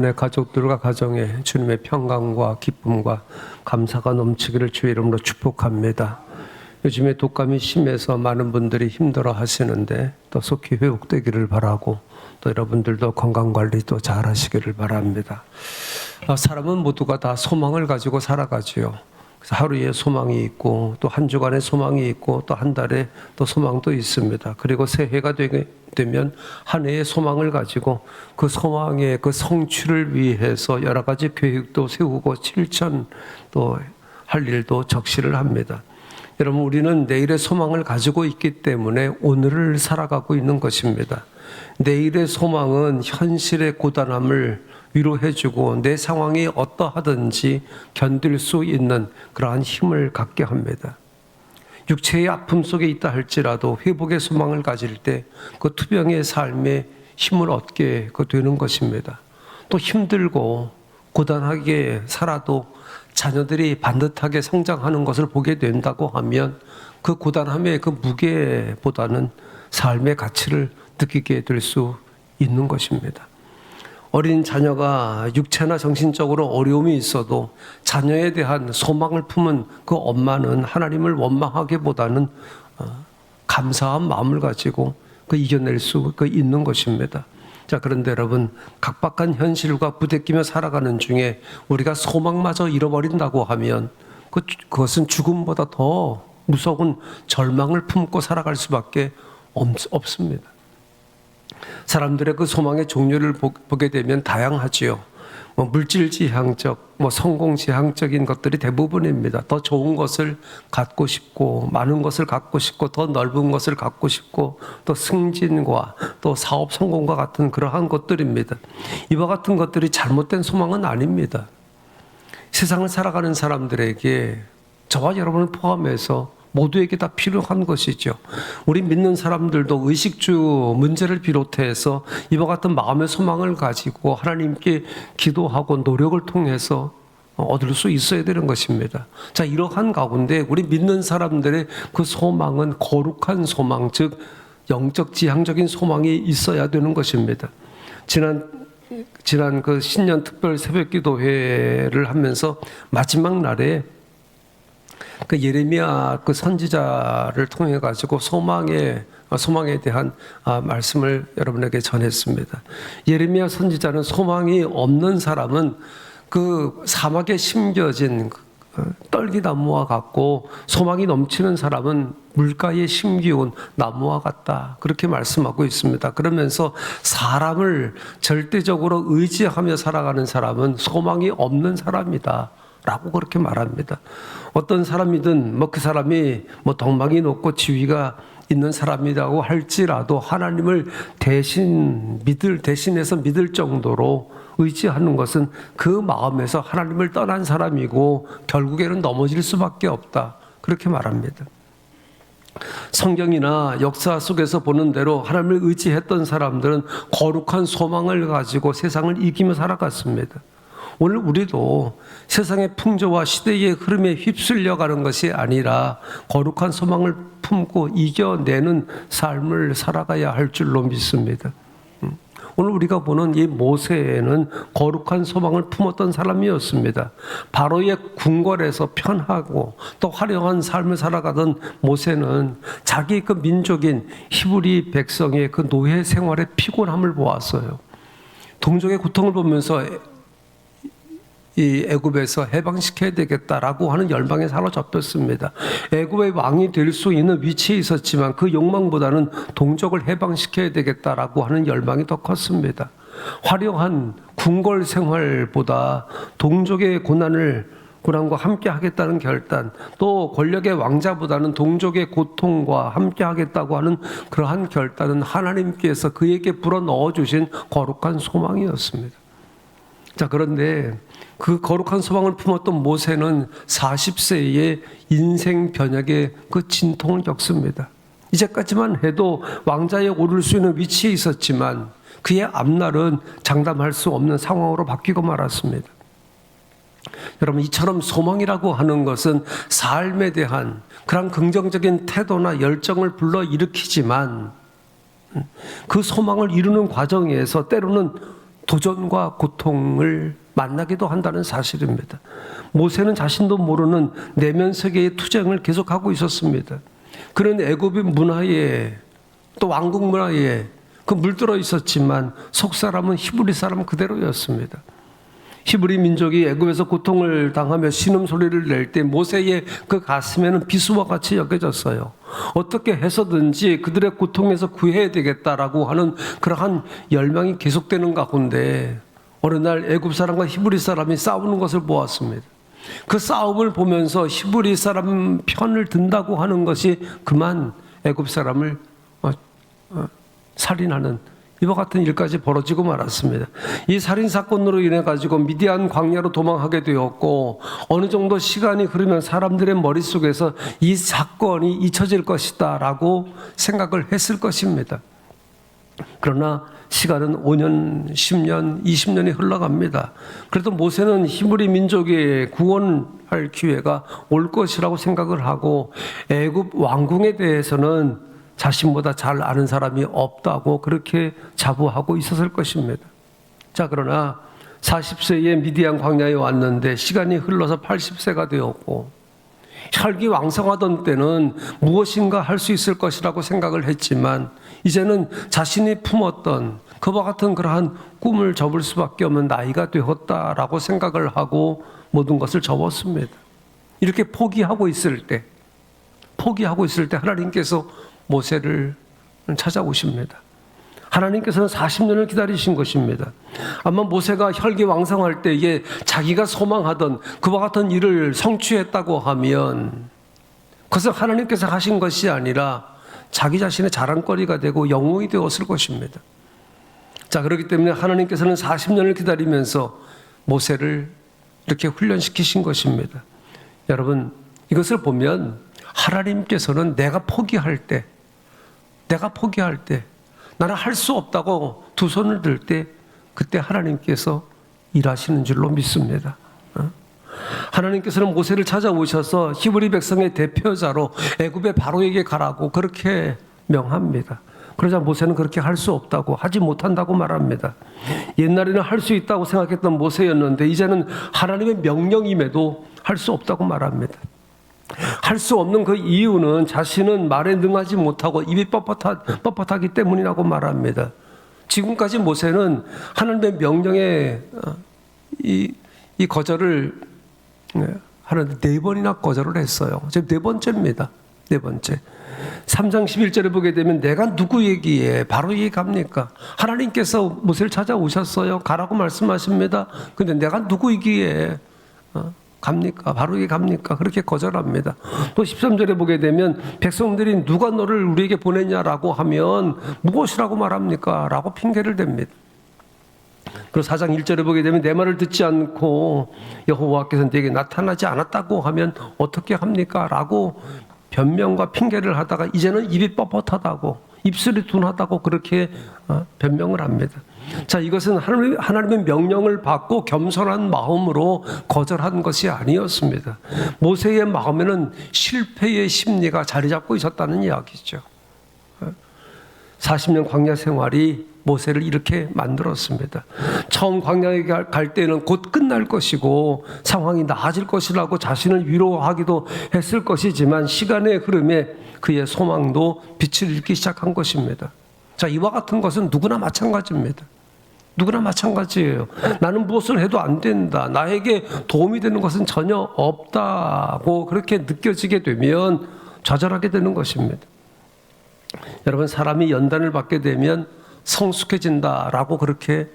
내 가족들과 가정에 주님의 평강과 기쁨과 감사가 넘치기를 주의 이름으로 축복합니다. 요즘에 독감이 심해서 많은 분들이 힘들어 하시는데 또 속히 회복되기를 바라고 또 여러분들도 건강관리도 잘 하시기를 바랍니다. 사람은 모두가 다 소망을 가지고 살아가지요. 그래서 하루에 소망이 있고 또 한 주간에 소망이 있고 또 한 달에 또 소망도 있습니다. 그리고 새해가 되면 한 해의 소망을 가지고 그 소망의 그 성취를 위해서 여러 가지 계획도 세우고 실천 또 할 일도 적시를 합니다. 여러분, 우리는 내일의 소망을 가지고 있기 때문에 오늘을 살아가고 있는 것입니다. 내일의 소망은 현실의 고단함을 위로해주고 내 상황이 어떠하든지 견딜 수 있는 그러한 힘을 갖게 합니다. 육체의 아픔 속에 있다 할지라도 회복의 소망을 가질 때 그 투병의 삶에 힘을 얻게 되는 것입니다. 또 힘들고 고단하게 살아도 자녀들이 반듯하게 성장하는 것을 보게 된다고 하면 그 고단함의 그 무게보다는 삶의 가치를 느끼게 될 수 있는 것입니다. 어린 자녀가 육체나 정신적으로 어려움이 있어도 자녀에 대한 소망을 품은 그 엄마는 하나님을 원망하기보다는 감사한 마음을 가지고 이겨낼 수 있는 것입니다. 자, 그런데 여러분, 각박한 현실과 부대끼며 살아가는 중에 우리가 소망마저 잃어버린다고 하면 그것은 죽음보다 더 무서운 절망을 품고 살아갈 수밖에 없습니다. 사람들의 그 소망의 종류를 보게 되면 다양하지요. 물질지향적, 성공지향적인 것들이 대부분입니다. 더 좋은 것을 갖고 싶고, 많은 것을 갖고 싶고, 더 넓은 것을 갖고 싶고, 또 승진과 또 사업 성공과 같은 그러한 것들입니다. 이와 같은 것들이 잘못된 소망은 아닙니다. 세상을 살아가는 사람들에게 저와 여러분을 포함해서 모두에게 다 필요한 것이죠. 우리 믿는 사람들도 의식주 문제를 비롯해서 이와 같은 마음의 소망을 가지고 하나님께 기도하고 노력을 통해서 얻을 수 있어야 되는 것입니다. 자, 이러한 가운데 우리 믿는 사람들의 그 소망은 거룩한 소망, 즉 영적 지향적인 소망이 있어야 되는 것입니다. 지난 그 신년 특별 새벽기도회를 하면서 마지막 날에 그 예레미야 그 선지자를 통해 가지고 소망에 대한 말씀을 여러분에게 전했습니다. 예레미야 선지자는 소망이 없는 사람은 그 사막에 심겨진 떨기나무와 같고 소망이 넘치는 사람은 물가에 심기운 나무와 같다, 그렇게 말씀하고 있습니다. 그러면서 사람을 절대적으로 의지하며 살아가는 사람은 소망이 없는 사람이다 라고 그렇게 말합니다. 어떤 사람이든 그 사람이 덕망이 높고 지위가 있는 사람이라고 할지라도 하나님을 대신해서 믿을 정도로 의지하는 것은 그 마음에서 하나님을 떠난 사람이고 결국에는 넘어질 수밖에 없다, 그렇게 말합니다. 성경이나 역사 속에서 보는 대로 하나님을 의지했던 사람들은 거룩한 소망을 가지고 세상을 이기며 살아갔습니다. 오늘 우리도 세상의 풍조와 시대의 흐름에 휩쓸려 가는 것이 아니라 거룩한 소망을 품고 이겨내는 삶을 살아가야 할 줄로 믿습니다. 오늘 우리가 보는 이 모세는 거룩한 소망을 품었던 사람이었습니다. 바로의 궁궐에서 편하고 또 화려한 삶을 살아가던 모세는 자기 그 민족인 히브리 백성의 그 노예 생활의 피곤함을 보았어요. 동족의 고통을 보면서 이 애굽에서 해방시켜야 되겠다라고 하는 열망에 사로잡혔습니다. 애굽의 왕이 될 수 있는 위치에 있었지만 그 욕망보다는 동족을 해방시켜야 되겠다라고 하는 열망이 더 컸습니다. 화려한 궁궐 생활보다 동족의 고난과 함께 하겠다는 결단, 또 권력의 왕자보다는 동족의 고통과 함께 하겠다고 하는 그러한 결단은 하나님께서 그에게 불어넣어 주신 거룩한 소망이었습니다. 자, 그런데 그 거룩한 소망을 품었던 모세는 40세의 인생 변혁의 그 진통을 겪습니다. 이제까지만 해도 왕자에 오를 수 있는 위치에 있었지만 그의 앞날은 장담할 수 없는 상황으로 바뀌고 말았습니다. 여러분, 이처럼 소망이라고 하는 것은 삶에 대한 그런 긍정적인 태도나 열정을 불러일으키지만 그 소망을 이루는 과정에서 때로는 도전과 고통을 만나기도 한다는 사실입니다. 모세는 자신도 모르는 내면 세계의 투쟁을 계속하고 있었습니다. 그는 애굽의 문화에 또 왕국 문화에 물들어 있었지만 속 사람은 히브리 사람 그대로였습니다. 히브리 민족이 애굽에서 고통을 당하며 신음소리를 낼 때 모세의 그 가슴에는 비수와 같이 여겨졌어요. 어떻게 해서든지 그들의 고통에서 구해야 되겠다라고 하는 그러한 열망이 계속되는 가운데 어느 날 애굽 사람과 히브리 사람이 싸우는 것을 보았습니다. 그 싸움을 보면서 히브리 사람 편을 든다고 하는 것이 그만 애굽 사람을 살인하는 이와 같은 일까지 벌어지고 말았습니다. 이 살인 사건으로 인해 가지고 미디안 광야로 도망하게 되었고 어느 정도 시간이 흐르면 사람들의 머릿속에서 이 사건이 잊혀질 것이다라고 생각을 했을 것입니다. 그러나 시간은 5년, 10년, 20년이 흘러갑니다. 그래도 모세는 히브리 민족의 구원할 기회가 올 것이라고 생각을 하고 애굽 왕궁에 대해서는 자신보다 잘 아는 사람이 없다고 그렇게 자부하고 있었을 것입니다. 자, 그러나 40세에 미디안 광야에 왔는데 시간이 흘러서 80세가 되었고 혈기왕성하던 때는 무엇인가 할 수 있을 것이라고 생각을 했지만 이제는 자신이 품었던 그와 같은 그러한 꿈을 접을 수밖에 없는 나이가 되었다라고 생각을 하고 모든 것을 접었습니다. 이렇게 포기하고 있을 때 하나님께서 모세를 찾아오십니다. 하나님께서는 40년을 기다리신 것입니다. 아마 모세가 혈기왕성할 때에 자기가 소망하던 그와 같은 일을 성취했다고 하면 그것은 하나님께서 하신 것이 아니라 자기 자신의 자랑거리가 되고 영웅이 되었을 것입니다. 자, 그렇기 때문에 하나님께서는 40년을 기다리면서 모세를 이렇게 훈련시키신 것입니다. 여러분, 이것을 보면 하나님께서는 내가 포기할 때 나는 할 수 없다고 두 손을 들 때 그때 하나님께서 일하시는 줄로 믿습니다. 하나님께서는 모세를 찾아오셔서 히브리 백성의 대표자로 애굽의 바로에게 가라고 그렇게 명합니다. 그러자 모세는 그렇게 할 수 없다고 하지 못한다고 말합니다. 옛날에는 할 수 있다고 생각했던 모세였는데 이제는 하나님의 명령임에도 할 수 없다고 말합니다. 할 수 없는 그 이유는 자신은 말에 능하지 못하고 입이 뻣뻣하기 때문이라고 말합니다. 지금까지 모세는 하나님의 명령에 이 거절을 하는데 4번이나 거절을 했어요. 지금 4번째입니다. 4번째. 3장 11절에 보게 되면 내가 누구에게 바로에게 갑니까? 하나님께서 모세를 찾아오셨어요. 가라고 말씀하십니다. 근데 내가 누구이기에 갑니까? 바로에게 갑니까? 그렇게 거절합니다. 또 13절에 보게 되면 백성들이 누가 너를 우리에게 보냈냐라고 하면 무엇이라고 말합니까? 라고 핑계를 댑니다. 그리고 4장 1절에 보게 되면 내 말을 듣지 않고 여호와께서 네게 나타나지 않았다고 하면 어떻게 합니까? 라고 변명과 핑계를 하다가 이제는 입이 뻣뻣하다고 입술이 둔하다고 그렇게 변명을 합니다. 자, 이것은 하나님의 명령을 받고 겸손한 마음으로 거절한 것이 아니었습니다. 모세의 마음에는 실패의 심리가 자리 잡고 있었다는 이야기죠. 40년 광야 생활이 모세를 이렇게 만들었습니다. 처음 광야에 갈 때는 곧 끝날 것이고 상황이 나아질 것이라고 자신을 위로하기도 했을 것이지만 시간의 흐름에 그의 소망도 빛을 잃기 시작한 것입니다. 자, 이와 같은 것은 누구나 마찬가지입니다. 누구나 마찬가지예요. 나는 무엇을 해도 안 된다. 나에게 도움이 되는 것은 전혀 없다고 그렇게 느껴지게 되면 좌절하게 되는 것입니다. 여러분, 사람이 연단을 받게 되면 성숙해진다라고 그렇게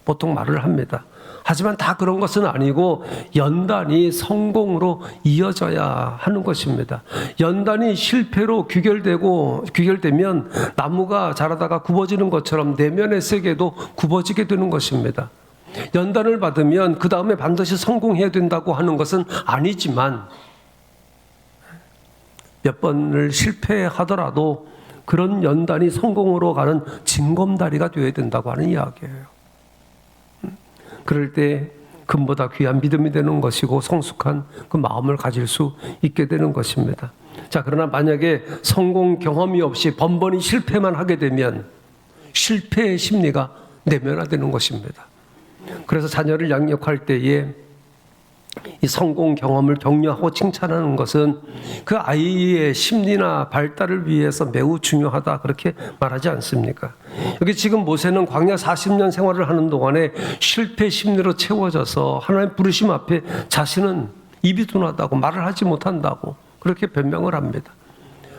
보통 말을 합니다. 하지만 다 그런 것은 아니고 연단이 성공으로 이어져야 하는 것입니다. 연단이 실패로 귀결되면 나무가 자라다가 굽어지는 것처럼 내면의 세계도 굽어지게 되는 것입니다. 연단을 받으면 그 다음에 반드시 성공해야 된다고 하는 것은 아니지만 몇 번을 실패하더라도 그런 연단이 성공으로 가는 징검다리가 되어야 된다고 하는 이야기예요. 그럴 때 금보다 귀한 믿음이 되는 것이고 성숙한 그 마음을 가질 수 있게 되는 것입니다. 자, 그러나 만약에 성공 경험이 없이 번번이 실패만 하게 되면 실패의 심리가 내면화되는 것입니다. 그래서 자녀를 양육할 때에 이 성공 경험을 격려하고 칭찬하는 것은 그 아이의 심리나 발달을 위해서 매우 중요하다, 그렇게 말하지 않습니까? 여기 지금 모세는 광야 40년 생활을 하는 동안에 실패 심리로 채워져서 하나님 부르심 앞에 자신은 입이 둔하다고, 말을 하지 못한다고 그렇게 변명을 합니다.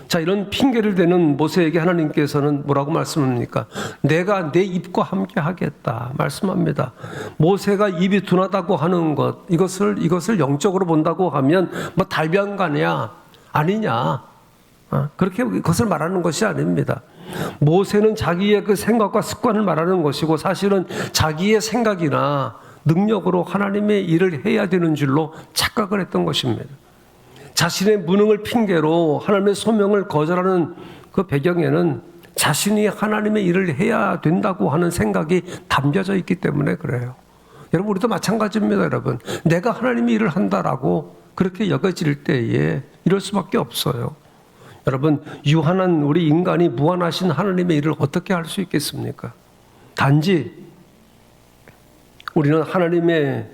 자, 이런 핑계를 대는 모세에게 하나님께서는 뭐라고 말씀합니까? 내가 내 입과 함께 하겠다 말씀합니다. 모세가 입이 둔하다고 하는 것, 이것을 영적으로 본다고 하면 뭐 달변가냐 아니냐, 그렇게 그것을 말하는 것이 아닙니다. 모세는 자기의 그 생각과 습관을 말하는 것이고, 사실은 자기의 생각이나 능력으로 하나님의 일을 해야 되는 줄로 착각을 했던 것입니다. 자신의 무능을 핑계로 하나님의 소명을 거절하는 그 배경에는 자신이 하나님의 일을 해야 된다고 하는 생각이 담겨져 있기 때문에 그래요. 여러분, 우리도 마찬가지입니다. 여러분, 내가 하나님의 일을 한다라고 그렇게 여겨질 때에 이럴 수밖에 없어요. 여러분, 유한한 우리 인간이 무한하신 하나님의 일을 어떻게 할 수 있겠습니까? 단지 우리는 하나님의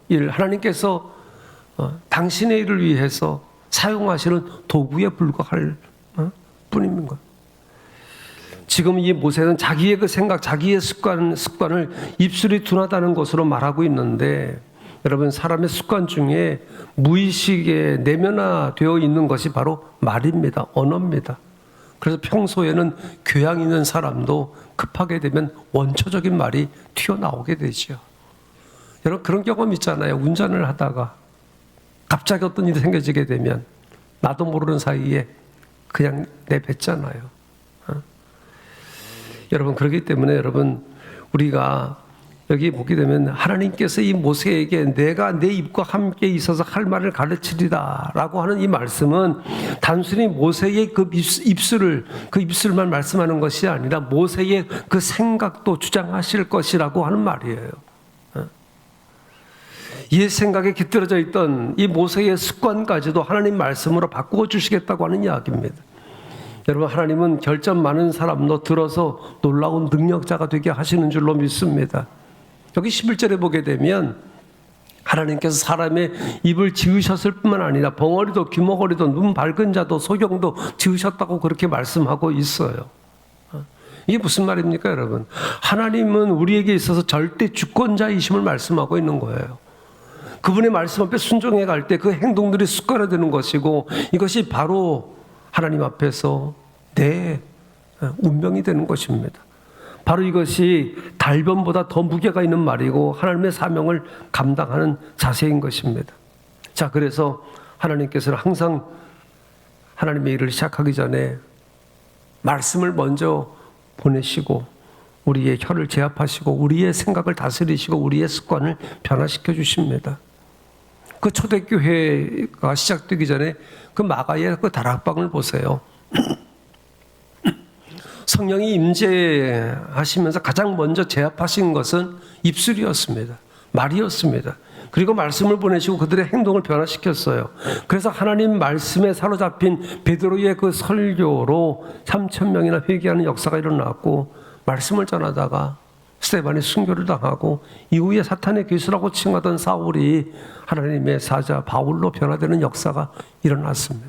일, 하나님께서 당신의 일을 위해서 사용하시는 도구에 불과할 뿐입니다. 지금 이 모세는 자기의 그 생각, 자기의 습관을 입술이 둔하다는 것으로 말하고 있는데, 여러분, 사람의 습관 중에 무의식에 내면화되어 있는 것이 바로 말입니다. 언어입니다. 그래서 평소에는 교양 있는 사람도 급하게 되면 원초적인 말이 튀어나오게 되죠. 여러분, 그런 경험 있잖아요. 운전을 하다가 갑자기 어떤 일이 생겨지게 되면 나도 모르는 사이에 그냥 내뱉잖아요. 여러분, 그렇기 때문에 여러분, 우리가 여기 보게 되면 하나님께서 이 모세에게 내가 내 입과 함께 있어서 할 말을 가르치리라 라고 하는 이 말씀은 단순히 모세의 그 입술만 말씀하는 것이 아니라 모세의 그 생각도 주장하실 것이라고 하는 말이에요. 옛 생각에 깃들어져 있던 이 모세의 습관까지도 하나님 말씀으로 바꾸어 주시겠다고 하는 이야기입니다. 여러분, 하나님은 결점 많은 사람도 들어서 놀라운 능력자가 되게 하시는 줄로 믿습니다. 여기 11절에 보게 되면 하나님께서 사람의 입을 지으셨을 뿐만 아니라 벙어리도 귀머거리도 눈 밝은 자도 소경도 지으셨다고 그렇게 말씀하고 있어요. 이게 무슨 말입니까, 여러분? 하나님은 우리에게 있어서 절대 주권자이심을 말씀하고 있는 거예요. 그분의 말씀 앞에 순종해 갈 때 그 행동들이 습관화되는 것이고, 이것이 바로 하나님 앞에서 내 운명이 되는 것입니다. 바로 이것이 달변보다 더 무게가 있는 말이고 하나님의 사명을 감당하는 자세인 것입니다. 자, 그래서 하나님께서는 항상 하나님의 일을 시작하기 전에 말씀을 먼저 보내시고 우리의 혀를 제압하시고 우리의 생각을 다스리시고 우리의 습관을 변화시켜 주십니다. 그 초대교회가 시작되기 전에 그 마가의 그 다락방을 보세요. 성령이 임재하시면서 가장 먼저 제압하신 것은 입술이었습니다. 말이었습니다. 그리고 말씀을 보내시고 그들의 행동을 변화시켰어요. 그래서 하나님 말씀에 사로잡힌 베드로의 그 설교로 3,000명이나 회개하는 역사가 일어났고, 말씀을 전하다가 스데반이 순교를 당하고 이후에 사탄의 괴수라고 칭하던 사울이 하나님의 사자 바울로 변화되는 역사가 일어났습니다.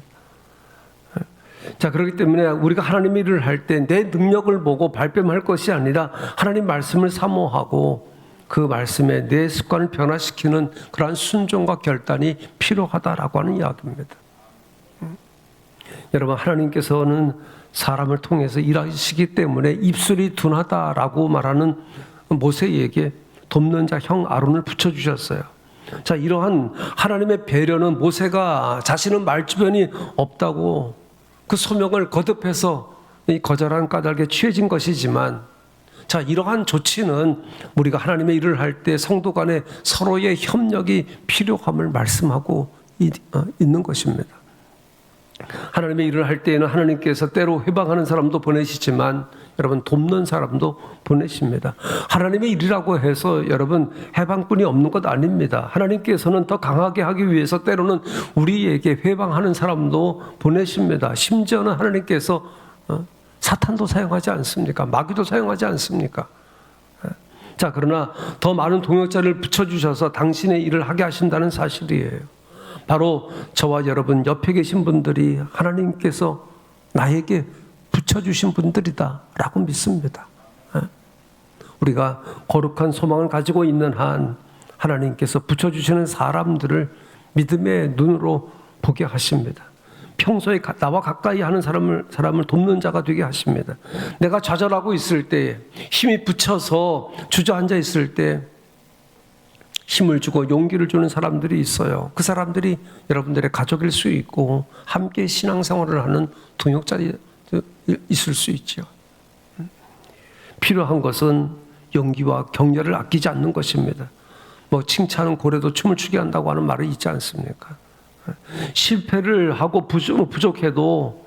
자, 그렇기 때문에 우리가 하나님의 일을 할 때 내 능력을 보고 발뺌할 것이 아니라 하나님 말씀을 사모하고 그 말씀에 내 습관을 변화시키는 그러한 순종과 결단이 필요하다라고 하는 이야기입니다. 여러분, 하나님께서는 사람을 통해서 일하시기 때문에 입술이 둔하다라고 말하는 모세에게 돕는 자 형 아론을 붙여주셨어요. 자, 이러한 하나님의 배려는 모세가 자신은 말주변이 없다고 그 소명을 거듭해서 거절한 까닭에 취해진 것이지만, 자, 이러한 조치는 우리가 하나님의 일을 할 때 성도 간에 서로의 협력이 필요함을 말씀하고 있는 것입니다. 하나님의 일을 할 때에는 하나님께서 때로 회방하는 사람도 보내시지만 여러분, 돕는 사람도 보내십니다. 하나님의 일이라고 해서 여러분 해방뿐이 없는 것 아닙니다. 하나님께서는 더 강하게 하기 위해서 때로는 우리에게 회방하는 사람도 보내십니다. 심지어는 하나님께서 사탄도 사용하지 않습니까? 마귀도 사용하지 않습니까? 자, 그러나 더 많은 동역자를 붙여주셔서 당신의 일을 하게 하신다는 사실이에요. 바로 저와 여러분 옆에 계신 분들이 하나님께서 나에게 붙여주신 분들이다 라고 믿습니다. 우리가 거룩한 소망을 가지고 있는 한 하나님께서 붙여주시는 사람들을 믿음의 눈으로 보게 하십니다. 평소에 나와 가까이 하는 사람을 돕는 자가 되게 하십니다. 내가 좌절하고 있을 때, 힘이 붙여서 주저앉아 있을 때 힘을 주고 용기를 주는 사람들이 있어요. 그 사람들이 여러분들의 가족일 수 있고 함께 신앙생활을 하는 동역자이 있을 수 있죠. 필요한 것은 용기와 격려를 아끼지 않는 것입니다. 뭐 칭찬은 고래도 춤을 추게 한다고 하는 말이 있지 않습니까? 실패를 하고 부족해도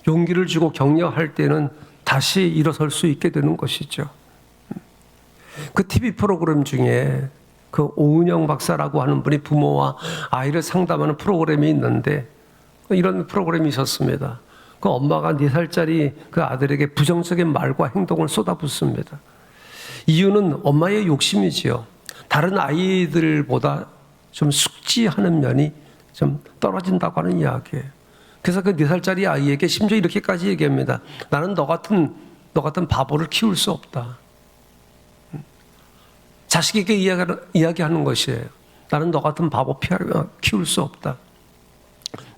용기를 주고 격려할 때는 다시 일어설 수 있게 되는 것이죠. 그 TV 프로그램 중에 그 오은영 박사라고 하는 분이 부모와 아이를 상담하는 프로그램이 있는데 이런 프로그램이 있었습니다. 그 엄마가 4살짜리 그 아들에게 부정적인 말과 행동을 쏟아붓습니다. 이유는 엄마의 욕심이지요. 다른 아이들보다 좀 숙지하는 면이 좀 떨어진다고 하는 이야기예요. 그래서 그 4살짜리 아이에게 심지어 이렇게까지 얘기합니다. 나는 너 같은 바보를 키울 수 없다. 자식에게 이야기하는 것이에요. 나는 너 같은 바보 키울 수 없다.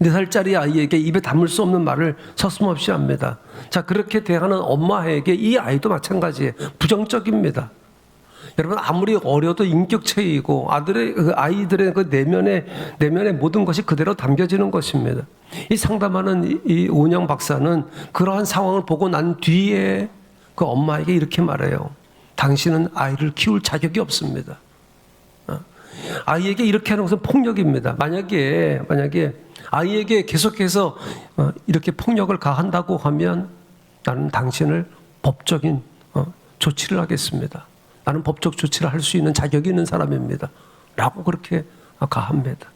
4살짜리 아이에게 입에 담을 수 없는 말을 서슴없이 합니다. 자, 그렇게 대하는 엄마에게 이 아이도 마찬가지예요. 부정적입니다. 여러분, 아무리 어려도 인격체이고 아이들의 그 내면의 모든 것이 그대로 담겨지는 것입니다. 이 상담하는 이 오은영 박사는 그러한 상황을 보고 난 뒤에 그 엄마에게 이렇게 말해요. 당신은 아이를 키울 자격이 없습니다. 아이에게 이렇게 하는 것은 폭력입니다. 만약에 아이에게 계속해서 이렇게 폭력을 가한다고 하면 나는 당신을 법적인 조치를 하겠습니다. 나는 법적 조치를 할 수 있는 자격이 있는 사람입니다. 라고 그렇게 가합니다.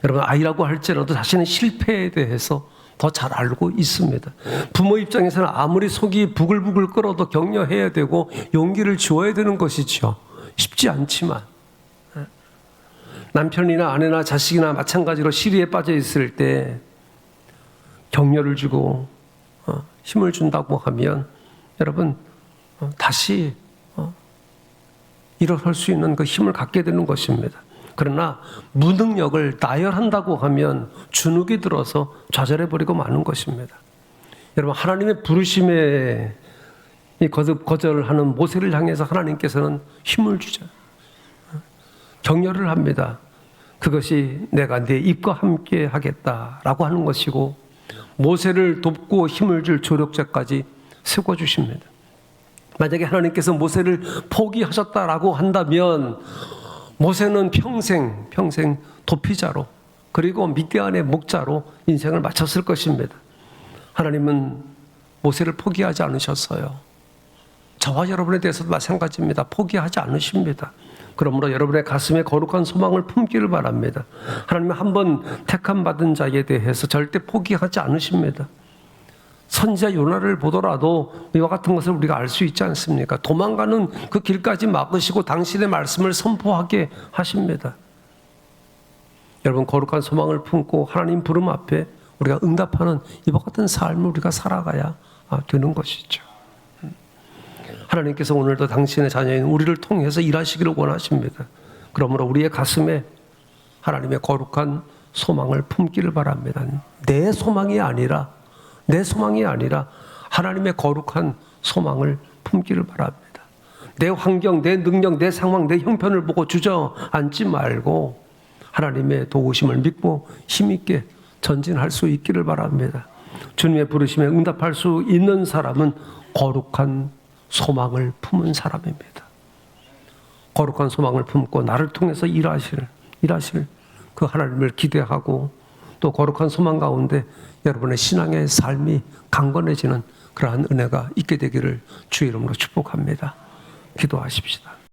여러분, 아이라고 할지라도 자신의 실패에 대해서 더 잘 알고 있습니다. 부모 입장에서는 아무리 속이 부글부글 끓어도 격려해야 되고 용기를 주어야 되는 것이죠. 쉽지 않지만 남편이나 아내나 자식이나 마찬가지로 시리에 빠져 있을 때 격려를 주고 힘을 준다고 하면 여러분 다시 일어설 수 있는 그 힘을 갖게 되는 것입니다. 그러나 무능력을 나열한다고 하면 주눅이 들어서 좌절해버리고 마는 것입니다. 여러분, 하나님의 부르심에 거절하는 모세를 향해서 하나님께서는 힘을 주죠. 격려를 합니다. 그것이 내가 네 입과 함께 하겠다라고 하는 것이고 모세를 돕고 힘을 줄 조력자까지 세워주십니다. 만약에 하나님께서 모세를 포기하셨다라고 한다면 모세는 평생 도피자로 그리고 미디안의 목자로 인생을 마쳤을 것입니다. 하나님은 모세를 포기하지 않으셨어요. 저와 여러분에 대해서도 마찬가지입니다. 포기하지 않으십니다. 그러므로 여러분의 가슴에 거룩한 소망을 품기를 바랍니다. 하나님은 한번 택함 받은 자에 대해서 절대 포기하지 않으십니다. 선지자 요나를 보더라도 이와 같은 것을 우리가 알 수 있지 않습니까? 도망가는 그 길까지 막으시고 당신의 말씀을 선포하게 하십니다. 여러분, 거룩한 소망을 품고 하나님 부름 앞에 우리가 응답하는 이와 같은 삶을 우리가 살아가야 되는 것이죠. 하나님께서 오늘도 당신의 자녀인 우리를 통해서 일하시기를 원하십니다. 그러므로 우리의 가슴에 하나님의 거룩한 소망을 품기를 바랍니다. 내 소망이 아니라 하나님의 거룩한 소망을 품기를 바랍니다. 내 환경, 내 능력, 내 상황, 내 형편을 보고 주저앉지 말고 하나님의 도우심을 믿고 힘있게 전진할 수 있기를 바랍니다. 주님의 부르심에 응답할 수 있는 사람은 거룩한 소망을 품은 사람입니다. 거룩한 소망을 품고 나를 통해서 일하실 그 하나님을 기대하고 또 거룩한 소망 가운데 여러분의 신앙의 삶이 강건해지는 그러한 은혜가 있게 되기를 주의 이름으로 축복합니다. 기도하십시다.